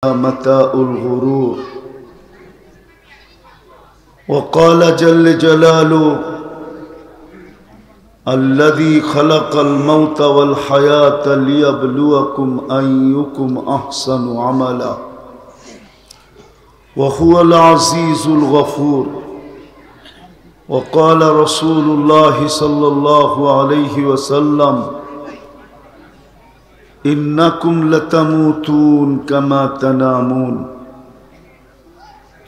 متاع الغرور. وقال جل جلاله: الذي خلق الموت والحياة ليبلوكم أيكم أحسن عملا وهو العزيز الغفور. وقال رسول الله صلى الله عليه وسلم: إنكم لتموتون كما تنامون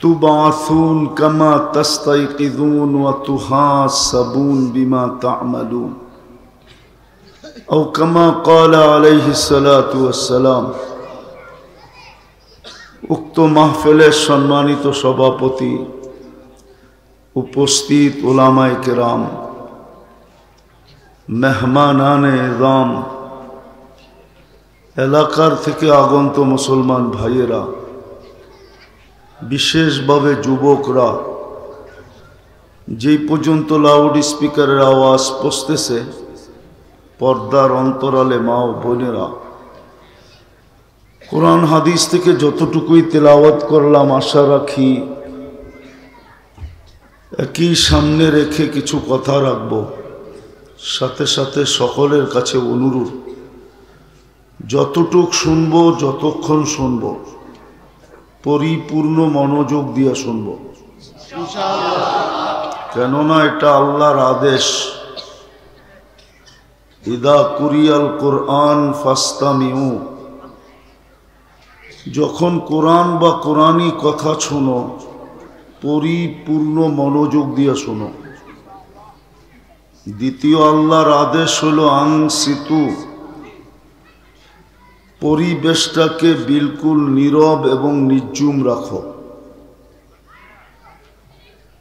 تبعثون كما تستيقظون وتحاسبون بما تعملون أو كما قال عليه الصلاة والسلام. উক্ত মাহফিলের সম্মানিত সভাপতি, উপস্থিত উলামায়ে কেরাম, মেহমানানে ইজরাম, এলাকার থেকে আগত মুসলমান ভাইয়েরা, বিশেষভাবে যুবকরা, যেই পর্যন্ত লাউড স্পিকারের আওয়াজ পৌঁছতেছে, পর্দার অন্তরালে মা ও বোনেরা, কোরআন হাদিস থেকে যতটুকুই তেলাওয়াত করলাম, আশা রাখি একই সামনে রেখে কিছু কথা রাখব। সাথে সাথে সকলের কাছে অনুরোধ, যতটুক শুনব, যতক্ষণ শুনব, পরিপূর্ণ মনোযোগ দিয়ে শুনব, কেননা এটা আল্লাহর আদেশ। ইদা কুরিয়াল কোরআন ফাস্তামিউ, যখন কোরআন বা কোরআনী কথা শোনো, পরিপূর্ণ মনোযোগ দিয়ে শোনো। দ্বিতীয় আল্লাহর আদেশ হলো আনসিতু, পরিবেশটাকে বিলকুল নীরব এবং নির্জুম রাখো।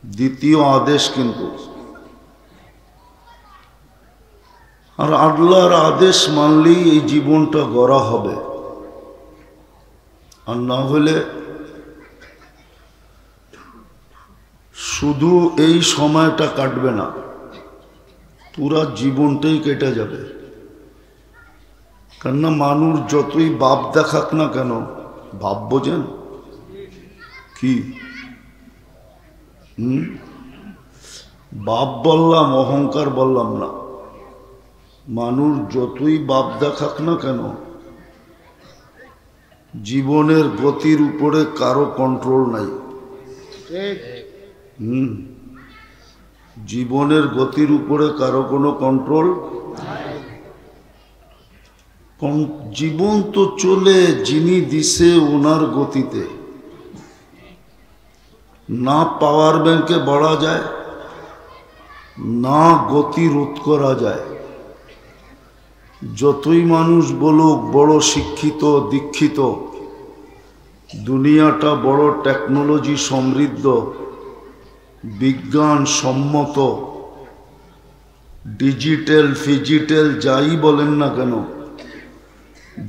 দ্বিতীয় আদেশ কিন্তু। আর আল্লাহর আদেশ মানলেই এই জীবনটা গড়া হবে, আর না হলে শুধু এই সময়টা কাটবে না, পুরা জীবনটাই কেটে যাবে। কেননা মানুষ যতই বাপ দেখাক না কেন, ভাব বোঝেন কি? বাপ বললাম, অহংকার বললাম না। মানুষ যতই বাপ দেখাক না কেন, জীবনের গতির উপরে কারো কন্ট্রোল নাই। জীবনের গতির উপরে কারো কোনো কন্ট্রোল। জীবন তো চলে যিনি দিছে ওনার গতিতে। না পাওয়ার ব্যাংকে বাড়া যায়, না গতি রোধ করা যায়। যতই মানুষ বলুক বড় শিক্ষিত দীক্ষিত, দুনিয়াটা বড় টেকনোলজি সমৃদ্ধ, বিজ্ঞান সম্মত, ডিজিটাল ফিজিটাল যাই বলেন না কেন,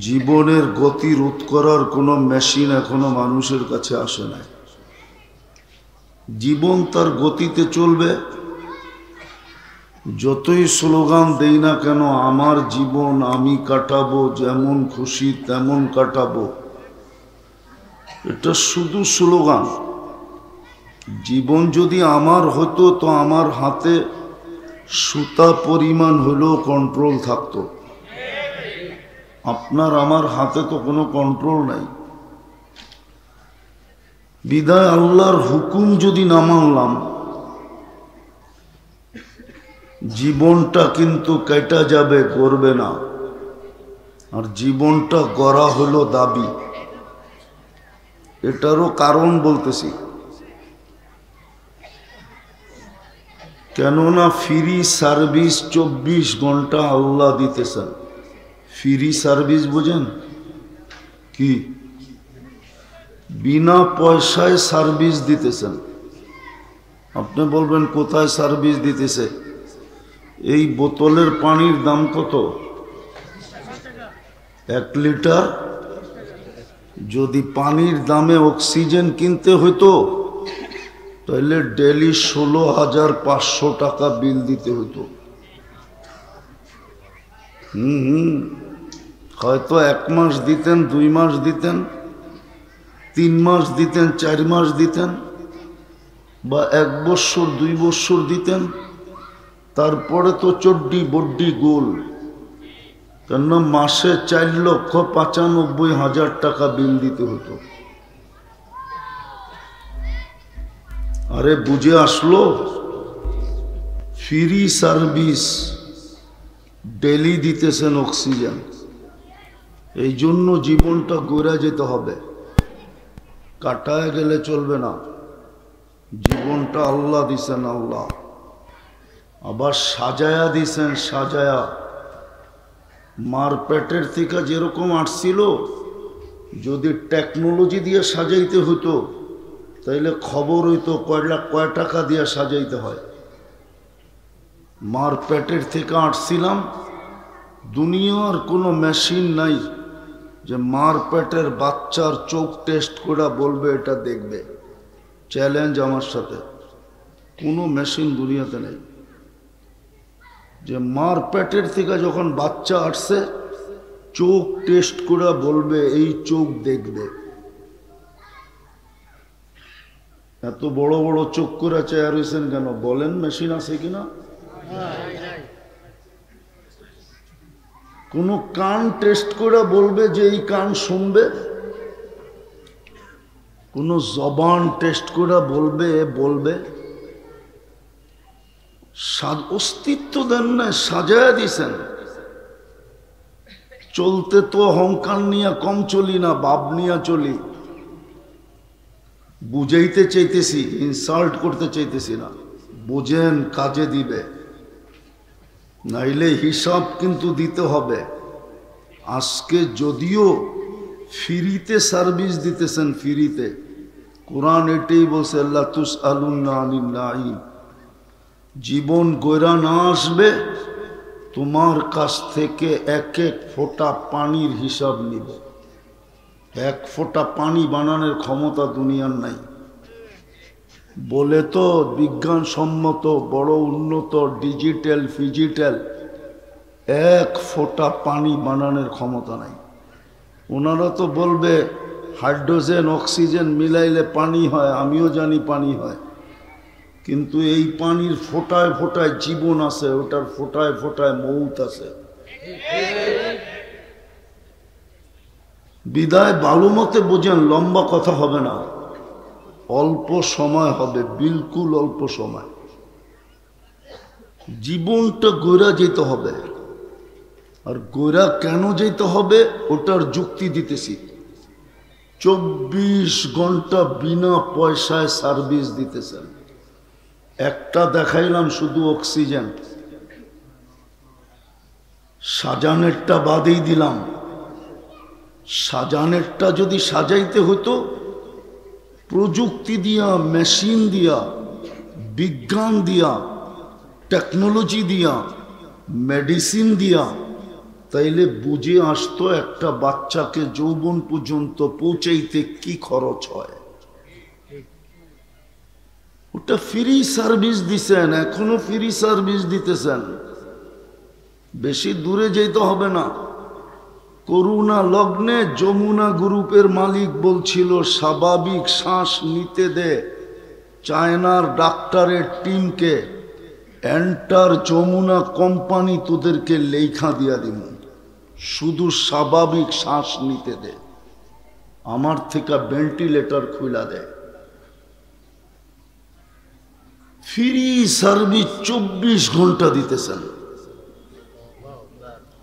জীবনের গতি রোধ করার কোনো মেশিন এখনো মানুষের কাছে আসে নাই। জীবন তার গতিতে চলবে। যতই স্লোগান দেই না কেন, আমার জীবন আমি কাটাবো, যেমন খুশি তেমন কাটাবো, এটা শুধু স্লোগান। জীবন যদি আমার হতো তো আমার হাতে সুতা পরিমাণ হলেও কন্ট্রোল থাকতো। আপনার আমার হাতে তো কোনো কন্ট্রোল নাই। বিদায় আল্লাহর হুকুম যদি না মানলাম, জীবনটা কিন্তু কেটে যাবে, করবে না। আর জীবনটা গড়া হলো দাবি। এটারও কারণ বলতেছি, কেননা ফ্রি সার্ভিস 24 ঘন্টা আল্লাহ দিতেছেন। ফ্রি সার্ভিস বুঝেন কি? বিনা পয়সায় সার্ভিস দিতেছেন। আপনি বলবেন কোথায় সার্ভিস দিতেছে? এই বোতলের পানির দাম কত? 1 লিটার। যদি পানির দামে অক্সিজেন কিনতে হইতো, তাহলে ডেলি 16,500 টাকা বিল দিতে হইতো। হয়তো 1 মাস দিতেন, 2 মাস দিতেন, 3 মাস দিতেন, 4 মাস দিতেন, বা 1 বৎসর 2 বৎসর দিতেন, তারপরে তো চড্ডি বড্ডি গোল। কেননা মাসে 4,95,000 টাকা বিল দিতে হতো। আরে বুঝে আসলো? ফ্রি সার্ভিস ডেলি দিতেছেন অক্সিজেন। এই জন্য জীবনটা গড়ে যেতে হবে, কাটায় গেলে চলবে না। জীবনটা আল্লাহ দিছেন, আল্লাহ আবার সাজায়া দিছেন, সাজায়া। মার পেটের থেকে যেরকম আসছিল, যদি টেকনোলজি দিয়ে সাজাইতে হতো তাইলে খবর হইতো কয় টাকা দিয়ে সাজাইতে হয়। মার পেটের থেকে আসছিলাম, দুনিয়ার কোনো মেশিন নাই যে মার পেটের বাচ্চার চোখ টেস্ট করে বলবে এটা দেখবে। চ্যালেঞ্জ আমার সাথে, কোনো মেশিন দুনিয়াতে নেই যে মার পেটের থেকে যখন বাচ্চা আসছে চোখ টেস্ট করে বলবে এই চোখ দেখবে। এত বড় বড় চোখ করে চেয়ার হয়েছেন কেন বলেন? মেশিন আছে কিনা? কোন কান টেস্ট করে বলবে যে এই কান শুনবে? কোন জবান টেস্ট করে বলবে? অস্তিত্ব দেন না, সাজায় দিছেন। চলতে তো অহংকার নিয়ে কম চলি না, বাপ নিয়ে চলি। বুঝাইতে চাইতেছি, ইনসাল্ট করতে চাইতেছি না। বুঝেন, কাজে দিবে, নাইলে হিসাব কিন্তু দিতে হবে। আজকে যদিও ফ্রিতে সার্ভিস দিতেছেন, ফ্রিতে, কোরআন এটাই বলছে আল্লাহ তুসআলুনা আনিন নাঈম। জীবন গয়রা না আসবে, তোমার কাছ থেকে 1 ফোঁটা পানির হিসাব নিব। 1 ফোঁটা পানি বানানোর ক্ষমতা দুনিয়ার নাই। বলে তো বিজ্ঞানসম্মত বড় উন্নত ডিজিটাল ফিজিটাল, 1 ফোঁটা পানি বানানোর ক্ষমতা নাই। ওনারা তো বলবে হাইড্রোজেন অক্সিজেন মিলাইলে পানি হয়, আমিও জানি পানি হয়, কিন্তু এই পানির ফোঁটায় ফোঁটায় জীবন আছে, ওটার ফোঁটায় ফোঁটায় মৌত আছে। বিদায় ভালো মতে বোঝেন, লম্বা কথা হবে না, অল্প সময় হবে, বিলকুল অল্প সময়। জীবনটা গড়া যেতে হবে। আর গড়া কেন যেতে হবে ওটার যুক্তি দিতেছি। 24 ঘন্টা বিনা পয়সায় সার্ভিস দিতেছেন। একটা দেখাইলাম শুধু অক্সিজেন, সাজানেরটা বাদেই দিলাম। সাজানেরটা যদি সাজাইতে হতো প্রযুক্তি দিয়া, মেশিন দিয়া, বিজ্ঞান দিয়া, টেকনোলজি দিয়া, মেডিসিন দিয়া, তাইলে বুঝে আসতো একটা বাচ্চাকে যৌবন পর্যন্ত পৌঁছাইতে কি খরচ হয়। ওটা ফ্রি সার্ভিস দিছেন, এখনো ফ্রি সার্ভিস দিতেছেন। বেশি দূরে যেতে হবে না। করুণা লগ্নে যমুনা গ্রুপের মালিক বলছিল স্বাভাবিক শ্বাস নিতে দে চায়নার ডাক্তারের টিমকে, এন্টার যমুনা কোম্পানি তোদেরকে লেখা দিয়া দিব, শুধু স্বাভাবিক শ্বাস নিতে দে, আমার থেকে ভেন্টিলেটর খুলা দেয়। ফ্রি সার্ভিস 24 ঘন্টা দিতেছেন।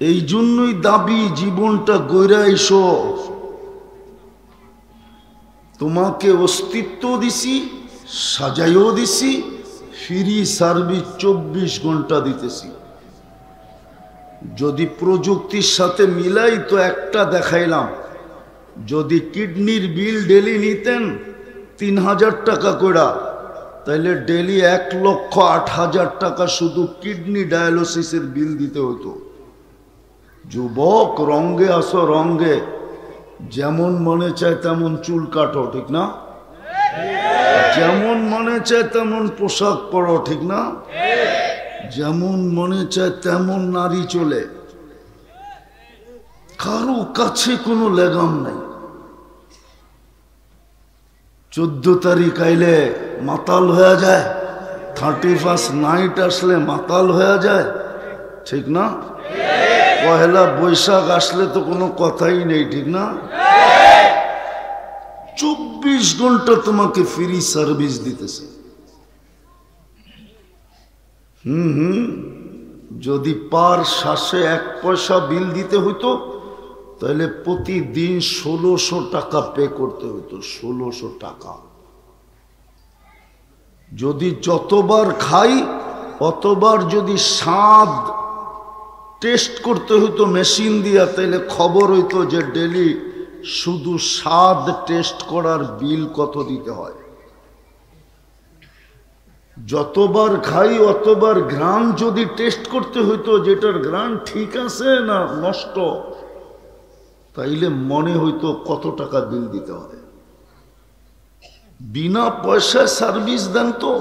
এই জন্যই দাবি জীবনটা গইরা এসো। তোমাকে অস্তিত্ব দিছি, সাজাইও দিছি, ফ্রি সার্ভিস 24 ঘন্টা দিতেছি। যদি প্রযুক্তির সাথে মিলাই তো একটা দেখাইলাম। যদি কিডনির বিল ডেলি নিতেন 3000 টাকা করে, তাইলে ডেলি 1,08,000 টাকা শুধু কিডনি ডায়ালিসিসের বিল দিতে হতো। যুবক, রঙ্গে আসো, রঙ্গে, যেমন মনে চায় তেমন চুল কাটো, ঠিক না? যেমন মনে চায় তেমন পোশাক পরো, ঠিক না? যেমন মনে চায় তেমন নারী চলে, কারো কাছে কোনো লেগাম নাই। 14 তারিখ আইলে মাতাল হয়ে যায়, 31 নাইট আসলে মাতাল হয়ে যায়, ঠিক না? পহেলা বৈশাখ আসলে তো কোনো কথাই নেই, ঠিক না? 24 ঘন্টা তোমাকে ফ্রি সার্ভিস দিতেছে। যদি পার শ্বাসে 1 পয়সা বিল দিতে হইতো তাহলে প্রতিদিন 1600 টাকা পে করতে হতো, 1600 টাকা। যদি যতবার খাই অতবার যদি স্বাদ টেস্ট করতে হতো মেশিন দিয়া, তাহলে খবর হইতো যে ডেলি শুধু স্বাদ টেস্ট করার বিল কত দিতে হয়। যতবার খাই অতবার ঘ্রাণ যদি টেস্ট করতে হইতো যেটার ঘ্রাণ ঠিক আছে না নষ্ট, তাইলে মনে হইতো কত টাকা বিল দিতে হয়। বিনা পয়সায় সার্ভিস দেন তো,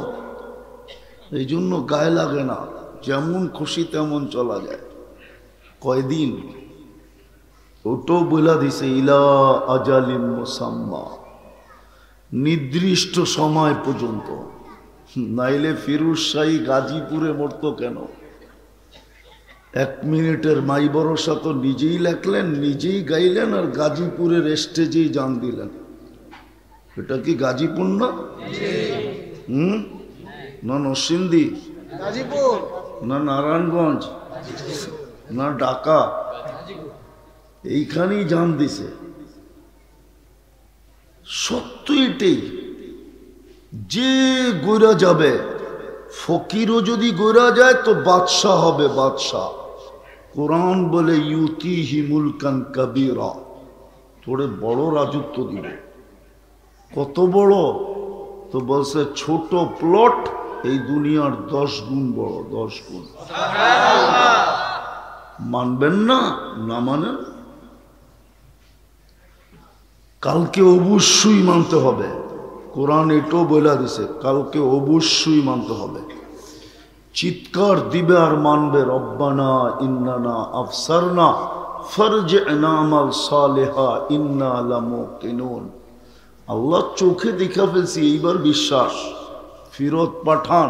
এই জন্য গায়ে লাগে না, যেমন খুশি তেমন চলা যায়। কয়দিন ওটাও বলা দিছে, ইলা আজালিন মুসাম্মা, নির্দিষ্ট সময় পর্যন্ত। নাইলে ফিরোজ শাহী গাজীপুরে মরতো কেন? 1 মিনিটের মাই ভরসা তো নিজেই লেখলেন, নিজেই গাইলেন, আর গাজীপুরের স্টেজেই জান দিলেন। এটা কি গাজীপুর না? না নরসিংদী, না নারায়ণগঞ্জ, না ঢাকা, এইখানেই জান দিছে। সত্য এটাই, যে গইরা যাবে, ফকিরও যদি গইরা যায় তো বাদশাহ হবে, বাদশাহ। কোরআন বলে ইউতিহি মুলকান কাবীরা, থোড়ে বড় রাজত্ব দিবে। কত বড়? তো বলছে ছোট প্লট এই দুনিয়ার 10 গুণ বড়, 10 গুণ। মানবেন না? না মানেন, কালকে অবশ্যই মানতে হবে। কোরআন এটাও বলে দিছে, কালকে অবশ্যই মানতে হবে। চিৎকার দিবে আর মানবে, রব্বানা ইন্নানা আফসারনা ফারজি'না আমাল সালিহা ইন্না লামুকিনুন। আল্লাহ চোখে দেখা ফেলছি, এইবার বিশ্বাস, ফিরত পাঠান।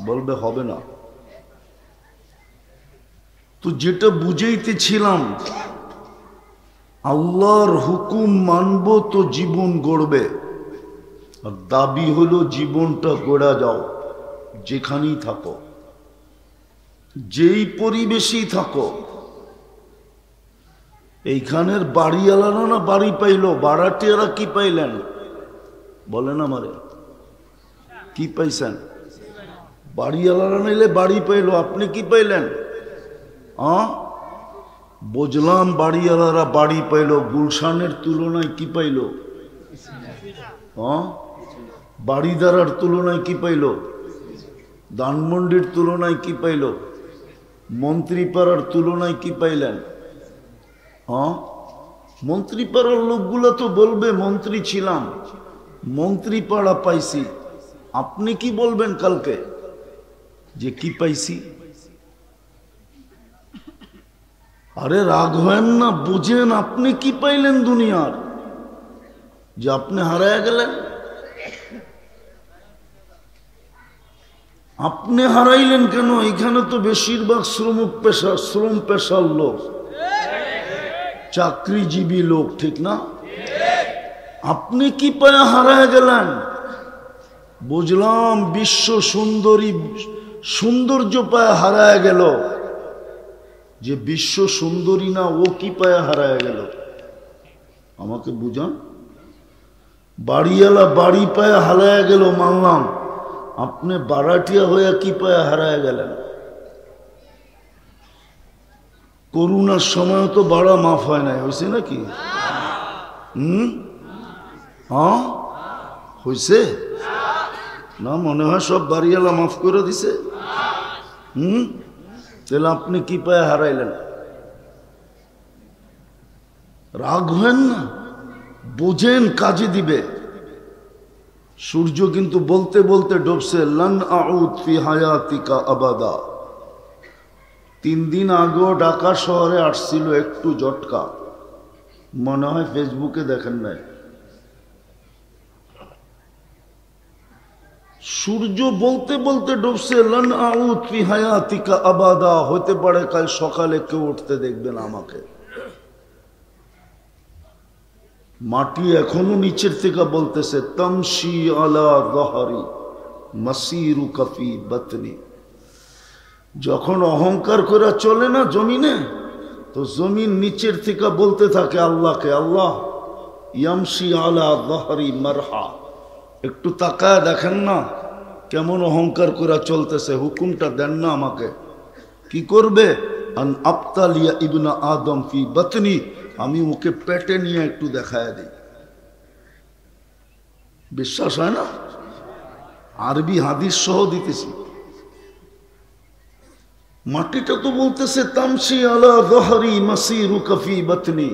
বলবে হবে না। তো যেটা বুঝাইতেছিলাম, আল্লাহর হুকুম মানব তো জীবন গড়বে। আর দাবি হলো জীবনটা গড়া যাও, যেখানেই থাকো, যেই পরিবেশেই থাকো। এইখানের বাড়িওয়ালারা না বাড়ি পাইল, বাড়াটিয়ারা কি পাইলেন বলেন আমারে? কি পাইছেন? বাড়িওয়ালারা নাইলে বাড়ি পাইল, আপনি কি পাইলেন? বুঝলাম বাড়িওয়ালারা বাড়ি পাইল, গুলশানের তুলনায় কি পাইল? বাড়িদারার তুলনায় কি পাইল? ধানমন্ডির তুলনায় কি পাইল? মন্ত্রীপাড়ার তুলনায় কি পাইলেন? মন্ত্রীপাড়ার লোকগুলো তো বলবে মন্ত্রী ছিলাম, মন্ত্রীপাড়া পাইছি। আপনি কি বলবেন কালকে যে কি পাইছি? আরে রাগ হয় না, বুঝেন আপনি কি পাইলেন দুনিয়ার, যে আপনি হারায় গেলেন। আপনি হারাইলেন কেন? এখানে তো বেশিরভাগ শ্রম পেশার লোক, চাকরিজীবী লোক, ঠিক না? আপনি কি পায়া হারায় গেলেন? বুঝলাম বিশ্ব সুন্দরী সৌন্দর্য পায়া হারায় গেল, যে বিশ্ব সুন্দরী না ও কি পায়া হারায় গেল? আমাকে বুঝান। বাড়িওয়ালা বাড়ি পায়া হারায় গেল মানলাম, আপনি বারাটিয়া হয়ে কি পায়া হারায় গেলেন? করোনার সময় তো বাড়া মাফ হয় নাই, হয়েছে নাকি? হয়েছে না? মনে হয় সব বাড়িওয়ালা মাফ করে দিছে। তাহলে আপনি কি পায়ে হারাইলেন? রাগ হেন না, বোঝেন কাজে দিবে। সূর্য কিন্তু বলতে বলতে ডুবছে, লান আউদ ফি হায়াতিকা আবাদা। 3 দিন আগেও ঢাকা শহরে আসছিল একটু জটকা, মনে হয় ফেসবুকে দেখেন নাই। সূর্য বলতে বলতে ডুবছে, লান আউদ ফি হায়াতিকা আবাদা, হতে পারে কাল সকালে কেউ উঠতে দেখবে না আমাকে। মাটি এখনো নিচের থেকে বলতেছে, তামশি আলা যাহরি মাসিরুকা ফি বাতনি। যখন অহংকার করে চলে না জমিনে, তো জমিন নিচের থেকে বলতে থাকে আল্লাহকে, আল্লাহ ইয়ামশি আলা যাহরি মারহা, একটু তাকায় দেখেন না কেমন অহংকার করে চলতেছে, হুকুমটা দেন না আমাকে। কি করবে? আন আবতালিয়া ইবনা আদম ফি বাতনি, আমি ওকে পেটে নিয়ে একটু দেখায় দিই। বিশ্বাস হয় না? আরবি হাদিস সহ দিতেছি। মাটিটা তো বলতেছে তামশি আলা যাহরি মাসিরুকা ফি বাতনি,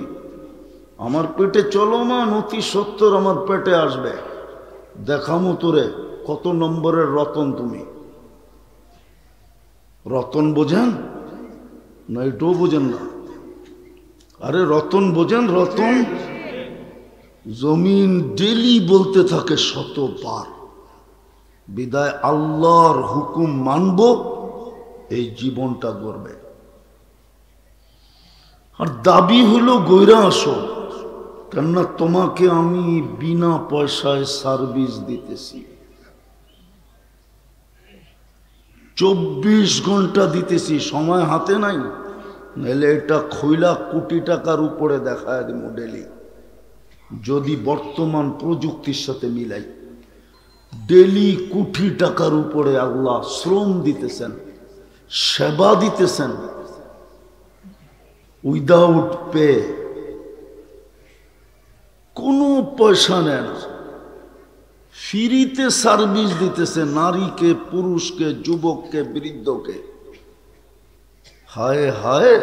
আমার পেটে চলমান অতি সত্তর আমার পেটে আসবে, দেখামো তোরে কত নম্বরের রতন তুমি। রতন বোঝেন না? এটাও বোঝেন না? আরে রতন বোঝেন? রতন জমিন ডেলি বলতে থাকে শতবার, বিদায় আল্লাহর হুকুম মানব, এই জীবনটা গড়বে। আর দাবি হলো গইরা আসো, কেননা তোমাকে আমি বিনা পয়সায় সার্ভিস দিতেছি, 24 ঘন্টা দিতেছি, সময় হাতে নাই, নাহলে এটা খইলা কোটি টাকার উপরে দেখায় দেব ডেলি, যদি বর্তমান প্রযুক্তির সাথে মিলাই। ডেলি কোটি টাকার উপরে আল্লাহ শ্রম দিতেছেন, সেবা দিতেছেন, উইদাউট পে, কোনো পয়সা নেন, ফ্রিতে সার্ভিস দিতেছে নারীকে, পুরুষকে, যুবককে, বৃদ্ধকে। হায় হায়,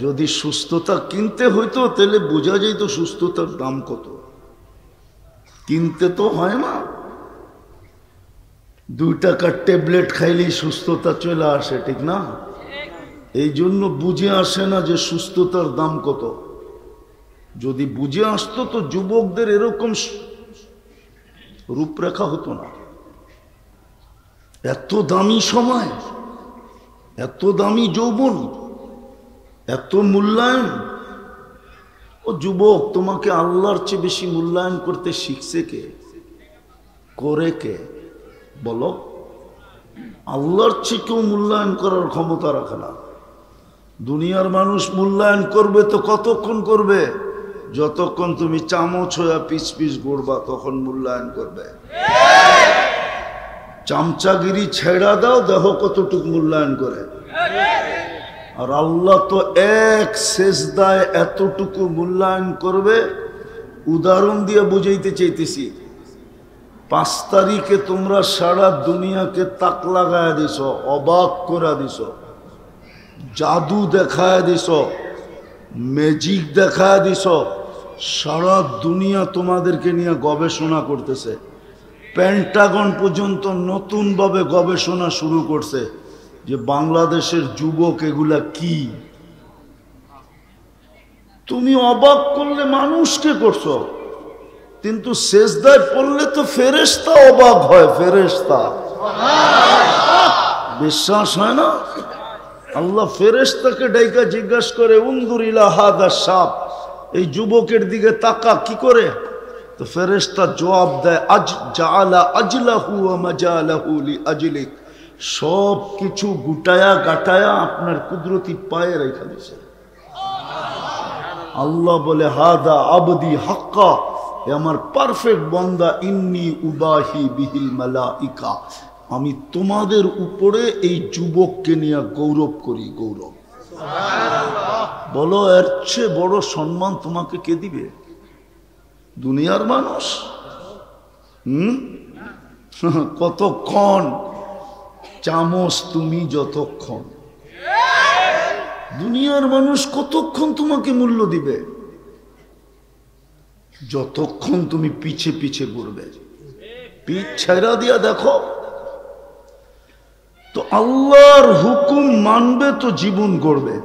যদি সুস্থতা কিনতে হইতো তাহলে বোঝা যেত সুস্থতার দাম কত। কিনতে তো হয় না, 2 টাকার ট্যাবলেট খাইলেই সুস্থতা চলে আসে, ঠিক না? এই জন্য বুঝে আসে না যে সুস্থতার দাম কত। যদি বুঝে আসতো তো যুবকদের এরকম রূপরেখা হতো না। এত দামি সময়, এত দামি যৌবন, এত মূল্যায়ন। ও যুবক, তোমাকে আল্লাহর চেয়ে বেশি মূল্যায়ন করতে শিখছে কে? করে কে? বলো। আল্লাহর চেয়ে কেউ মূল্যায়ন করার ক্ষমতা রাখে না। দুনিয়ার মানুষ মূল্যায়ন করবে তো কতক্ষণ করবে? যতক্ষণ তুমি চামচ হয়ে পিস পিস গড়বা তখন মূল্যায়ন করবে। চামচাগিরি ছেড়া দাও, দেখো কতটুকু মূল্যায়ন করে। আর আল্লাহ তো এক সেজদায় এতটুকু মূল্যায়ন করবে। উদাহরণ দিয়ে বুঝাইতে চাইতেছি, 5 তারিখে তোমরা সারা দুনিয়াকে তাক লাগায় দিছ, অবাক করে দিছ, জাদু দেখায় দিছ, ম্যাজিক দেখায় দিছ, সারা দুনিয়া তোমাদেরকে নিয়ে গবেষণা করতেছে। পেন্টাগন পর্যন্ত নতুনভাবে গবেষণা শুরু করছে যে বাংলাদেশের যুবক এগুলা কি। তুমি অবাক করলে মানুষকে করছো, কিন্তু সেজদায় পড়লে তো ফেরেশতা অবাক হয়। ফেরেশতা বিশ্বাস হয় না? আল্লাহ ফেরেশতাকে ডাইকা জিজ্ঞাসা করে, উনজুর ইলা হাদা শাব, এই যুবকের দিকে তাকা, কি করে? তো ফেরেশতা জবাব দেয়, আজ জাআলা আজলাহু ওয়া মাজালাহু লিআজলিক, সব কিছু গুটায়া গাটায়া আপনার কুদরতি পায়ে রেখে দিয়েছে। আল্লাহ বলে, হাদা আবদি হাক্কা, এ আমার পারফেক্ট বান্দা, ইন্নী উবাহি বিহিল মালাইকা, আমি তোমাদের উপরে এই যুবককে নিয়ে গৌরব করি। গৌরব বলো, এর চেয়ে বড় সম্মান তোমাকে কে দিবে? দুনিয়ার মানুষ কতক্ষণ চামচ তুমি, যতক্ষণ দুনিয়ার মানুষ কতক্ষণ তোমাকে মূল্য দিবে? যতক্ষণ তুমি পিছে পিছে ঘুরবে। পিছ ছেড়া দিয়া দেখো তো আল্লাহর হুকুম মানবে তো জীবন গড়বে।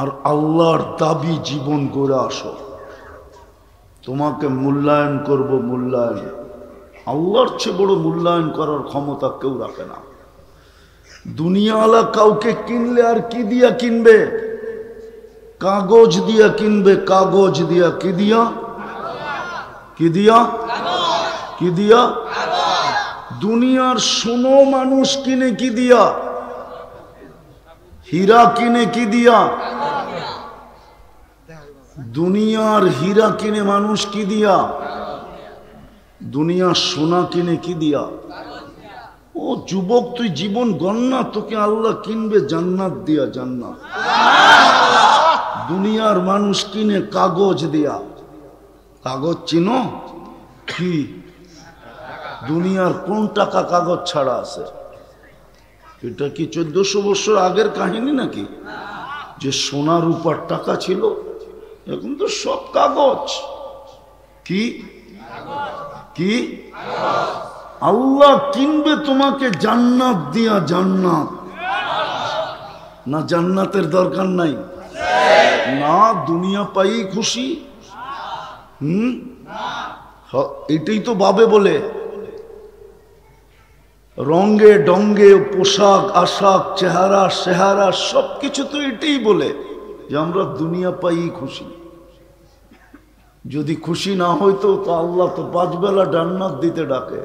আর আল্লাহর দাবি জীবন গড়ে আসো। তোমাকে মূল্যায়ন করব, মূল্যায়ন। আল্লাহর চেয়ে বড় মূল্যায়ন করার ক্ষমতা কেউ রাখে না। দুনিয়াওয়ালা কাউকে কিনলে আর কি দিয়া কিনবে? কাগজ দিয়া কিনবে, কাগজ দিয়া। কি দিয়া? কি দিয়া? কি দিয়া? দুনিয়ার সোনো মানুষ কিনে কি দিয়া? হীরা কিনে কি দিয়া? দুনিয়ার হীরা কিনে মানুষ কি দিয়া? দুনিয়ার সোনা কিনে কি দিয়া? ও যুবক, তুই জীবন গণনা, তোকে আল্লাহ কিনবে জান্নাত দিয়া, জান্নাত। দুনিয়ার মানুষ কিনে কাগজ দিয়া। কাগজ চিনো কি? দুনিয়ার কোন টাকা কাগজ ছাড়া আছে? এটা কি 1400 বছর আগের কাহিনী নাকি, যে সোনা রূপার টাকা ছিল? এখন তো সব কাগজ। কি কি? আল্লাহ কিনবে তোমাকে জান্নাত দিয়া, জান্নাত। না জান্নাতের দরকার নাই? না দুনিয়া পাই খুশি? এটাই তো ভাবে বলে, রঙ্গে ডঙ্গে, পোশাক আশাক, চেহারা সেহারা সবকিছু তো এটাই বলে যে আমরা দুনিয়া পাই খুশি। যদি খুশি না হইতো তো আল্লাহ তো 5 বেলা জান্নাত দিতে ডাকে।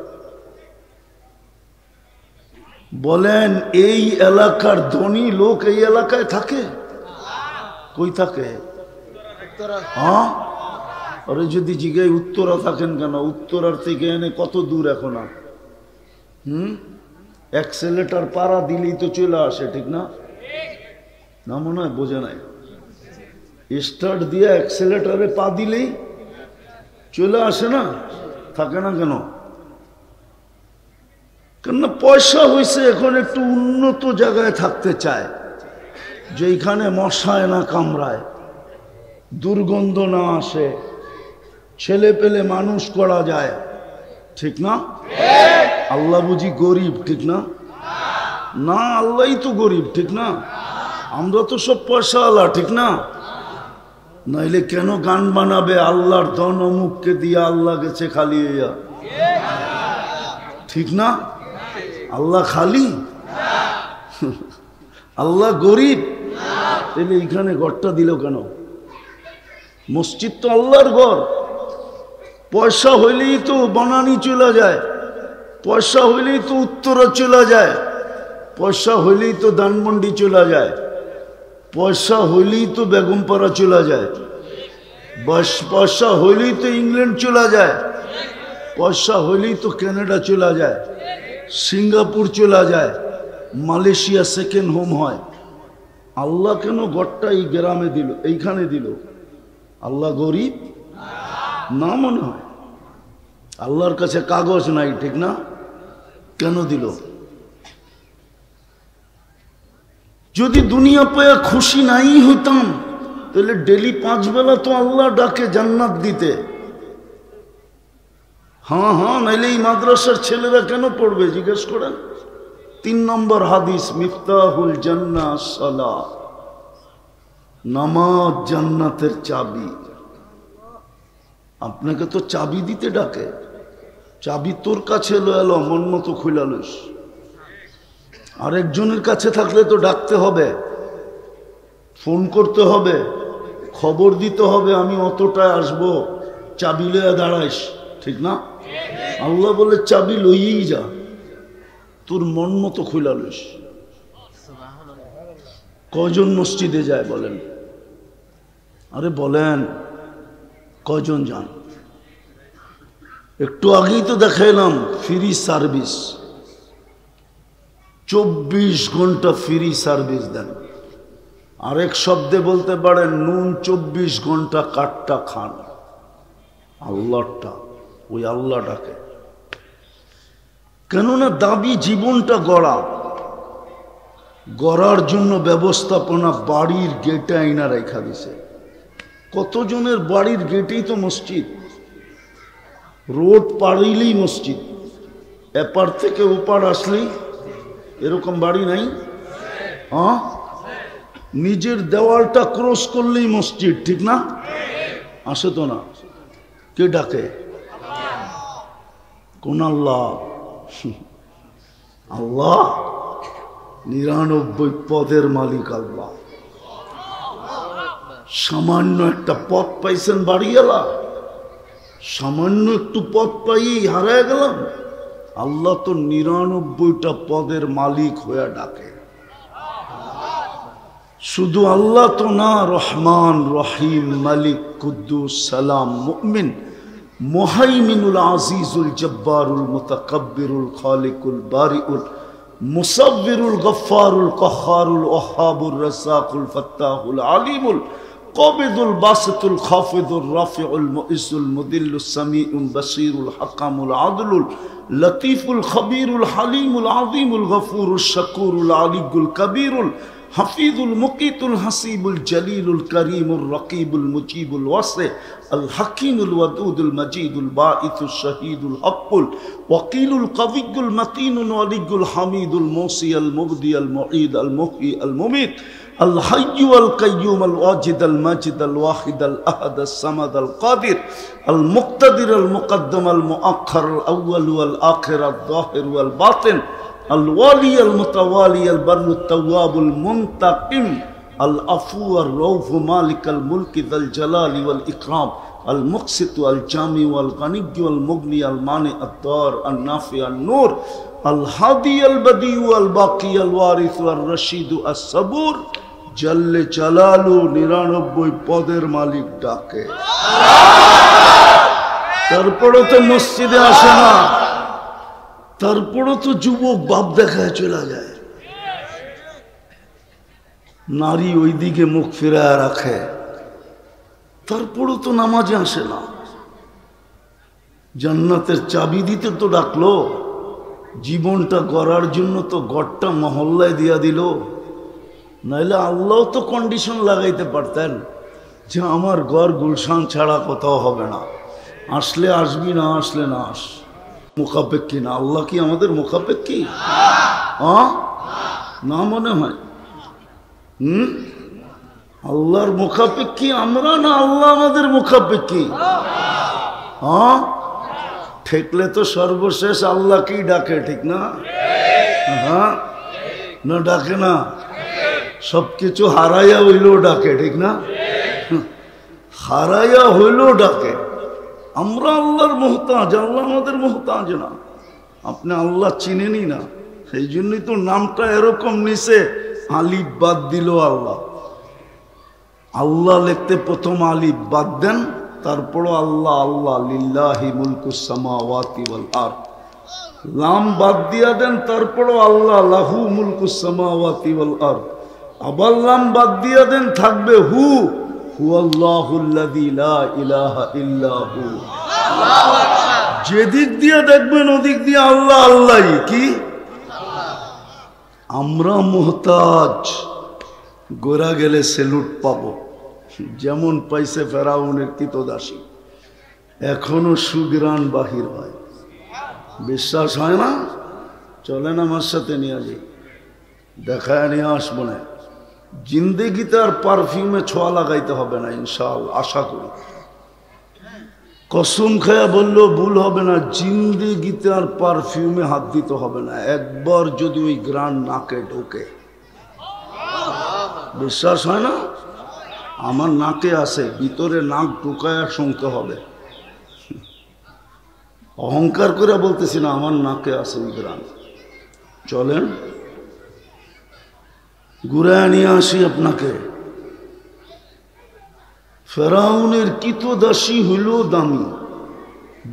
বলেন, এই এলাকার ধনী লোক এই এলাকায় থাকে? কই থাকে? হ্যাঁ, আরে যদি জিজ্ঞাই উত্তরা থাকেন কেন? উত্তরার থেকে এনে কত দূর এখন? আর অ্যাক্সেলেটার পাড়া দিলেই তো চলে আসে, ঠিক না? না মনে হয় বোঝে নাই। স্টার্ট দিয়ে অ্যাক্সেলেটারে পা দিলেই চলে আসে না? থাকে না কেন? কেননা পয়সা হয়েছে, এখন একটু উন্নত জায়গায় থাকতে চায়, যেখানে মশায় না কামড়ায়, দুর্গন্ধ না আসে, ছেলে পেলে মানুষ করা যায়, ঠিক না? আল্লাহ বুঝি গরিব, ঠিক না? না, আল্লাহই তো গরিব, ঠিক না? আমরা তো সব পয়সাওয়ালা, ঠিক না? নাইলে কেন গান বানাবে আল্লাহর ধন অমুককে দিয়া আল্লাহ গেছে খালি হইয়া? ঠিক না? আল্লাহ খালি? আল্লাহ গরিব? তাহলে এইখানে ঘরটা দিল কেন? মসজিদ তো আল্লাহর ঘর। পয়সা হইলেই তো বনানী চলে যায়, পয়সা হইলেই তো উত্তরা চলে যায়, পয়সা হইলেই তো ধানমন্ডি চলে যায়, পয়সা হইলেই তো বেগমপাড়া চলে যায়, পয়সা হইলেই তো ইংল্যান্ড চলে যায়, পয়সা হইলেই তো কানাডা চলে যায়, সিঙ্গাপুর চলে যায়, মালয়েশিয়া সেকেন্ড হোম হয়। আল্লাহ কেন ঘরটা এই গ্রামে দিল, এইখানে দিল? আল্লাহ গরিব না মনে হয়? আল্লাহর কাছে কাগজ নাই, ঠিক না? কেন দিল? যদি দুনিয়া পেয়ে খুশি নাই হইতাম তাহলে ডেলি 5 বেলা তো আল্লাহ ডাকে জান্নাত দিতে। হ্যাঁ হ্যাঁ, নাইলে এই মাদ্রাসার ছেলেরা কেন পড়বে জিজ্ঞেস করেন। 3 নম্বর হাদিস, মিফতাহুল জান্নাহ সালাহ, নামাজ জান্নাতের চাবি। আপনাকে তো চাবি দিতে ডাকে, চাবি তোর কাছে এলো, মন মতো খুলে লইস। আরেকজনের কাছে থাকলে তো ডাকতে হবে, ফোন করতে হবে, খবর দিতে হবে, আমি অতটায় আসবো, চাবি লইয়া দাঁড়াইস, ঠিক না? আল্লাহ বলে চাবি লইয়েই যা, তোর মন মতো খুলে লইস। কয়জন মসজিদে যায় বলেন? আরে বলেন কয়জন যান? একটু আগেই তো দেখাইলাম ফ্রি সার্ভিস, 24 ঘন্টা ফ্রি সার্ভিস দেন। আরেক শব্দে বলতে পারেন নুন 24 ঘন্টা কাঠটা খান। আল্লাহটা, ওই আল্লাহটাকে। কেননা দাবি জীবনটা গড়ার জন্য ব্যবস্থাপনা বাড়ির গেটে আইনা রেখা দিছে। কতজনের বাড়ির গেটেই তো মসজিদ, রোড পাড়িলেই মসজিদ, এপার থেকে ওপার আসলেই এরকম বাড়ি নাই? হ্যাঁ, নিজের দেওয়ালটা ক্রস করলেই মসজিদ, ঠিক না? আসে তো না? কে ডাকে? কোন আল্লাহ? আল্লাহ 99 পদের মালিক আল্লাহ। সামান্য একটা পদ পাইছেন বাড়িওয়ালা, সামান্য একটু পদ পাই হারায় গেলাম। আল্লাহ তো 99টা পদের মালিক হয়ে ডাকে। শুধু আল্লাহ তো না, রহমান, রহিম, মালিক, কুদ্দুস, সালাম, মুমিন, মুহাইমিনুল, আজিজুল, জব্বারুল, মুতাকাব্বিরুল, খালিকুল, বারিউল, মুসাব্বিরুল, গফফারুল, কহ্হারুল, ওয়াহ্হাবুর, রাজ্জাকুল, ফাত্তাহুল, আলিমুল, কাবিদুল, বাসিতুল, খাফিদুল, রাফিউল, মুইসুল, মুদিল্লুস, সামিউল, বাসীরুল, হাকামুল, আদলুল, লতীফুল, খবীরুল, হালিমুল, আযীমুল, গফুরুল, শাকুরুল, আলিয়ুল, কবীরুল, হাফিজুল, মুকিতুল, হাসিবুল, জলিলুল, করিমুল, রকিবুল, মুজিবুল, ওয়াসি, আল হাকিমুল, ওয়াদুদুল, মজিদুল, বাঈসুল, শহীদুল, হকুল, ওয়াকিলুল, কবিয়ুল, মতিনুল, ওয়ালিয়ুল, হামিদুল, মুসিয়াল, মুবদি, আল মুঈদ, আল মুহয়ি, আল মুমীত, আল হাইয়্যু আল কাইয়্যুম, আল ওয়াজিদ, আল মাজিদ, আল ওয়াহিদ, আল আহাদ, আল সামাদ, আল কাদির, আল মুক্তাদির, আল মুকদ্দম, আল মুআখ্খার, আল আউয়াল, আল আখির, আল যাহির, আল বাতিন, আল ওয়ালি, আল মুতাওয়ালি, আল বাররু, তাওয়াবুল, মুনতাকিম, আল আফু, আর রউফ, মালিক আল মুলকি, যাল জালালি ওয়াল ইকরাম, আল মুকসিত, আল জামি, আল গনিয়্য, আল মুগনি, আল মানি, আদ দার, আল নাফি, আল নূর, আল হাদি, আল বদি, আল বাকি, আল ওয়ারিস, আল রশিদ, আস সাবুর, জাল্লে জালালু 99 পদের মালিক ডাকে। তারপরে তো মসজিদে আসে না, তারপরে তো যুবক বাপ দেখায় চলে যায়, নারী ওইদিকে মুখ ফিরায় রাখে, তারপরে তো নামাজে আসে না। জান্নাতের চাবি দিতে তো ডাকলো, জীবনটা গড়ার জন্য তো গড়টা মহল্লায় দিয়া দিল। নাইলে আল্লাহ তো কন্ডিশন লাগাইতে পারতেন যে আমার ঘর গুলশান ছাড়া কোথাও হবে না, আসলে আসবি, না আসলে না আস। মুখাপেক্ষী না, আল্লাহ কি আমাদের মুখাপেক্ষী? না মনে হয়। আল্লাহর মুখাপেক্ষী আমরা, না আল্লাহ আমাদের মুখাপেক্ষী? ঠেকলে তো সর্বশেষ আল্লাহকেই ডাকে, ঠিক না? না ডাকে না? সবকিছু হারাইয়া হইলেও ডাকে, ঠিক না? হারাইয়া হইলেও ডাকে। আমরা আল্লাহর মুহতাজ, আল্লাহ আমাদের মুহতাজ না। আপনি আল্লাহ চিনেনি না, সেই জন্যই তো নামটা এরকম নিছে, আলিফ বাদ দিল আল্লাহ। আল্লাহ লিখতে প্রথম আলিফ বাদ দেন, তারপরও আল্লাহ। আল্লাহ লিল্লাহি মুলকুস সামাওয়াতি ওয়াল আরদ, লাম বাদ দিয়া দেন, তারপরও আল্লাহ লাহু মুলকুস সামাওয়াতি ওয়াল আরদ। আবার লাম বাদ দিয়া দেন, থাকবে হু, হুয়াল্লাহুল্লাযী লা ইলাহা ইল্লা হু। যেদিক দিয়ে দেখবেন ওদিক দিয়ে আল্লাহ আল্লাহই। কি আমরা মুহতাজ, গোরা গেলে সেলুট পাবো, যেমন পাইছে ফেরাউনের কৃতদাসী। এখনো সুগ্রাণ বাহির হয়, বিশ্বাস হয় না? চলেন আমার সাথে নিয়ে যাই, দেখায় নিয়ে আসবো না। জিন্দেগিতে আর পারফিউমে ছোঁয়া লাগাইতে হবে না ইনশাআল্লাহ, আশা করি। কসম খায়া বললেও ভুল হবে না, জিন্দেগিতে আর পারফিউমে হাত দিতে হবে না। একবার যদি ওই গ্রান নাকে ঢোকে, বিশ্বাস হয় না? আমার নাকে আছে, ভিতরে নাক ঢুকায়া শুনতে হবে। অহংকার করে বলতেছি না, আমার নাকে আছে ওই গ্রান। চলেন ঘুরায় নিয়ে আসি আপনাকে। ফেরাউনের কৃতদাসী হইল দামি,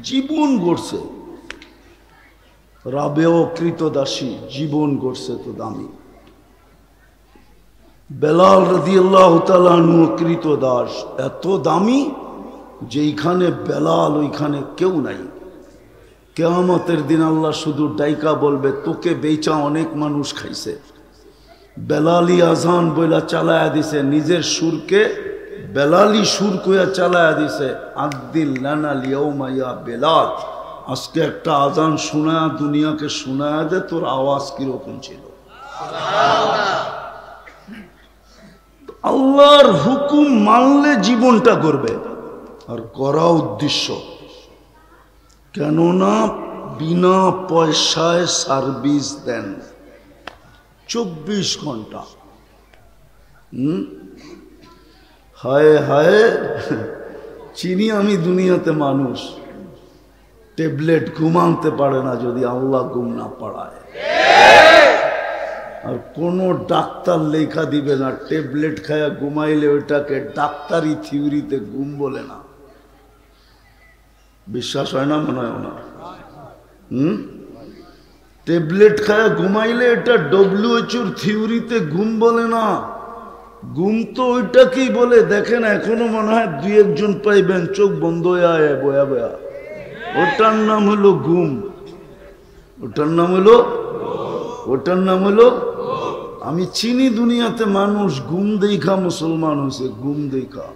জীবন গড়ছে। রাবেও কৃতদাসী, জীবন গড়ছে তো দামি। বেলাল রাদিয়াল্লাহু তাআলা আনহু কৃতদাস, এত দামি যেইখানে বেলাল ওইখানে কেউ নাই। কিয়ামতের দিন আল্লাহ শুধু ডাইকা বলবে, তোকে বেচা অনেক মানুষ খাইছে। বেলালি আজান বইলা চালায়া দিছে, নিজের সুরকে বেলালি সুর কইয়া চালায়া দিছে। আদ্দিন লানা লিয়াউমা ইয়া বেলাল, আজকে একটা আজান শোনায়া দুনিয়াকে শোনায়া দে তোর আওয়াজ কিরকম ছিল। আল্লাহর হুকুম মানলে জীবনটা করবে, আর করা উদ্দেশ্য, কেননা বিনা পয়সায় সার্ভিস দেন 24 ঘন্টা। হায় হায়, চিনি আমি দুনিয়াতে মানুষ ট্যাবলেট ঘুম আনতে পারে না যদি আল্লাহ ঘুম না পাড়ায়। আর কোনো ডাক্তার লেখা দিবে না ট্যাবলেট খায়া ঘুমাইলে ওইটাকে ডাক্তারি থিওরিতে ঘুম বলে না। বিশ্বাস হয় না? মনে হয় না? ট্যাবলেট খায়া ঘুমাইলে এটা WHO থিওরিতে ঘুম বলে না। ঘুম তো ওইটাকেই বলে। দেখেন এখনো মনে হয় 2-1 জন পাইবেন চোখ বন্ধ হয়ে বয়া বয়া, ওটার নাম হলো ঘুম। ওটার নাম হলো আমি চিনি দুনিয়াতে মানুষ ঘুম দেখা মুসলমান হয়েছে, ঘুম দেখা।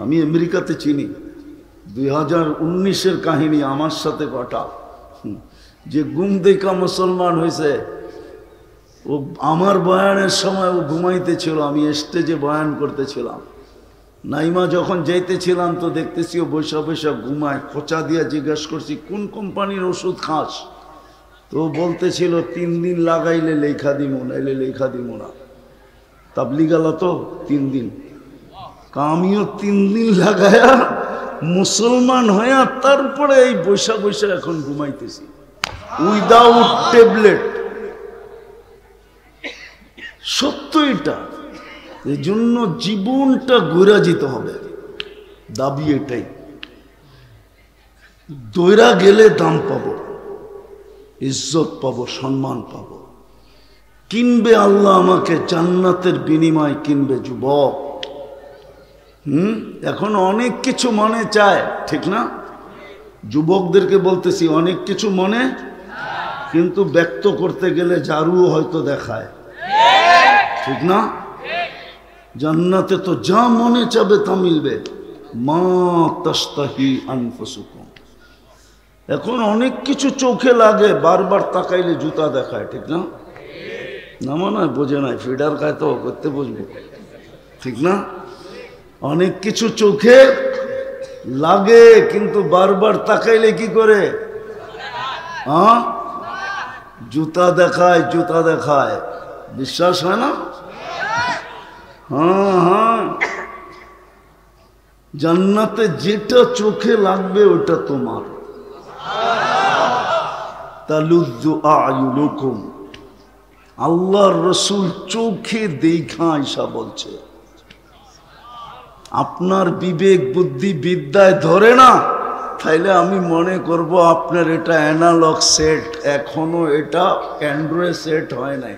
আমি আমেরিকাতে চিনি, 2019-এর কাহিনী আমার সাথে ঘটা, যে ঘুম দেখা মুসলমান হয়েছে। ও আমার বয়ানের সময় ও ঘুমাইতেছিল, আমি স্টেজে বয়ান করতেছিলাম। নাইমা যখন যাইতেছিলাম তো দেখতেছি ও বৈশা বৈশা ঘুমায়। খোঁচা দিয়া জিজ্ঞাসা করছি কোন কোম্পানির ওষুধ খাস? তো বলতেছিল 3 দিন লাগাইলে লেখা দিব, নাইলে লেখা দিব না। তাবলিগালা তো 3 দিন, আমিও 3 দিন লাগায়া মুসলমান হইয়া তারপরে এই বৈশা বৈশা এখন ঘুমাইতেছি উইদাউট ট্যাবলেট। সত্য এটা। এই জন্য জীবনটা ঘুরে যেতে হবে, দাবি এটাই। দৈরা গেলে দাম পাবো, ইজ্জত পাবো, সম্মান পাবো। কিনবে আল্লাহ আমাকে জান্নাতের বিনিময় কিনবে যুবক। এখন অনেক কিছু মনে চায়, ঠিক না? যুবকদেরকে বলতেছি অনেক কিছু মনে, কিন্তু ব্যক্ত করতে গেলে জারুও হয়তো দেখায়, ঠিক না? জান্নাতে তো যা মনে চাবে তা মিলবে। মা তাস্তাহি আনফুসুকুম। এখন অনেক কিছু চোখে লাগে, বারবার তাকাইলে জুতা দেখায়, ঠিক না? না মনে হয় বোঝে নাই, ফিডার খায় তো করতে বুঝবো, ঠিক না? অনেক কিছু চোখে লাগে কিন্তু বারবার তাকাইলে কি করে? জুতা দেখায়, জুতা দেখায়। বিশ্বাস হয় না? হ্যাঁ, জান্নাতে যেটা চোখে লাগবে ওটা তোমার। তালুজ্জু আয়ুনুকুম। আল্লাহর রসুল চোখে দেখা আয়েশা বলছে, আপনার বিবেক বুদ্ধি বিদ্যায় ধরে না, তাইলে আমি মনে করব আপনার এটা অ্যানালগ সেট, এখনো এটা অ্যান্ড্রয়েড সেট হয় নাই।